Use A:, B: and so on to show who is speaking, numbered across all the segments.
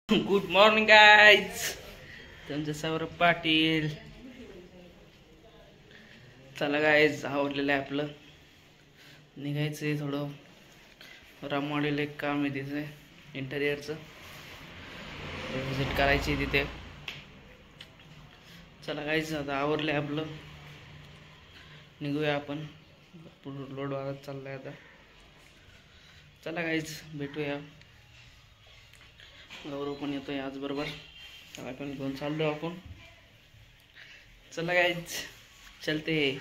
A: Good morning guys. तुमचं सौरभ पाटील. चला guys, आवडलेलं आहे आपलं. निघायचंय थोडं. रामवाडीला एक काम आहे तिथे इंटेरियरचं, व्हिजिट करायची तिथे. चला गाईज, आता आवरलंय आपलं, निघूया आपण. पूर्ण लोड वाढत चाललाय आता. चला गाईज, भेटूया. गौरव पण येतोय आज बरोबर. त्याला पण घेऊन चाललो आपण. चला गाईज, चलते.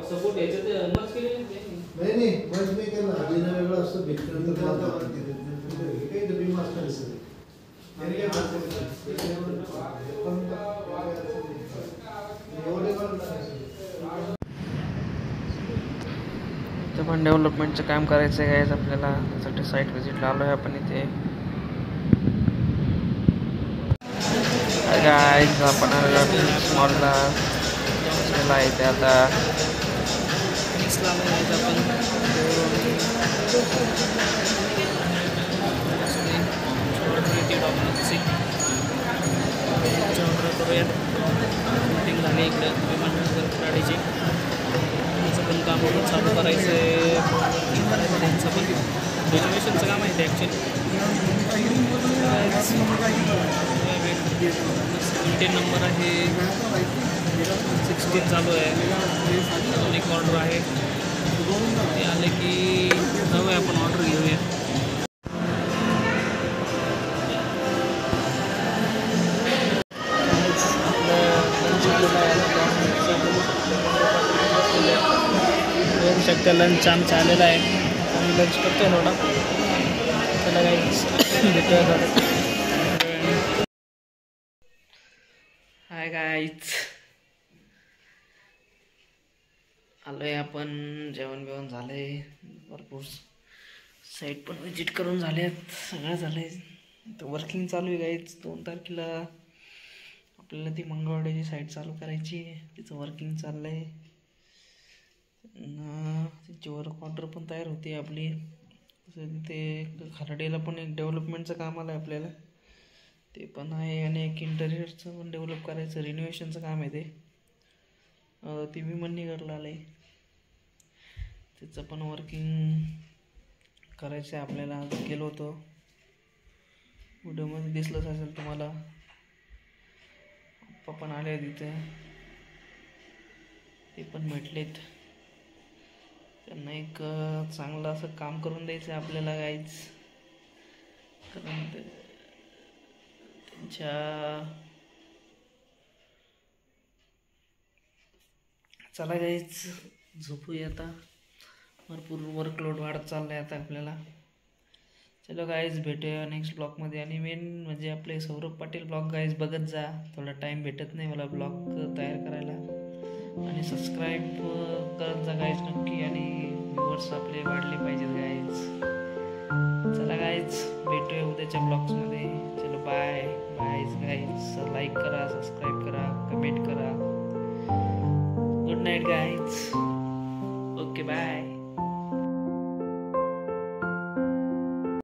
A: सपोर्ट याच्यात मच केले
B: नाही मच नाही केलं. आधीना वेगळं असतं, भेटल्यानंतर काही डबी मास्टर असेल.
A: इथं पण डेव्हलपमेंटचं काम करायचं आहे गाईज आपल्याला. त्यासाठी साईट व्हिजिटला आलो आहे आपण इथे. गाईज आपण मॉलला आहे इथे आता. शूटिंग झाली इकडे गाडीची. त्याचं पण काम चालू करायचं आहे. त्यांचं पण रिजर्वेशनचं काम आहे ते ॲक्च्युली. 17 नंबर आहे, 16 चालू आहे. अजून एक ऑर्डर आहे, ते आले की जाऊया आपण ऑर्डर घेऊया. बघू शकता लंच आमचं आलेलं आहे. आम्ही लंच करतो थोडा. त्याला काही भेटूया थोडं. हाय गाईज, आलोय आपण. जेवण बिवण झालंय भरपूर. साईट पण विजिट करून झाल्यात, सगळं झालंय. तर वर्किंग चालू आहे गाईज. 2 तारखेला आपल्याला ती मंगळवाड्याची साईट चालू करायची आहे. तिचं वर्किंग चाललंय. तिची वर्क ऑर्डर पण तयार होती आपली. तिथे खराडीला पण एक डेव्हलपमेंटचं काम आलं आहे आपल्याला, ते पण आहे. आणि एक इंटेरियरचं पण डेव्हलप करायचं, रिनोव्हेशनचं काम आहे ते. ती मी मणीगडला आलं आहे. त्याचं पण वर्किंग करायचं आहे आपल्याला. आज गेलो होतो, व्हिडिओमध्ये दिसलंच असेल तुम्हाला. पप्पा पण आले तिथे, ते पण भेटलेत. त्यांना एक चांगलं असं काम करून द्यायचं आहे आपल्याला गाईज. कारण त्यांच्या चला गाईज, झोपूया आता. भरपूर वर्कलोड वाढत चाललं आहे आता आपल्याला. चलो गाईज, भेटूया नेक्स्ट ब्लॉगमध्ये. आणि मेन म्हणजे आपले सौरभ पाटील ब्लॉग गाईज बघत जा. थोडा टाईम भेटत नाही मला ब्लॉग तयार करायला. आणि सबस्क्राईब करत जा गाईज नक्की. आणि व्ह्यूअर्स आपले वाढले पाहिजेत गाईज. चला गाईज, भेटूया उद्याच्या ब्लॉग्समध्ये. चलो बाय बाय गाईज. लाईक करा, सबस्क्राईब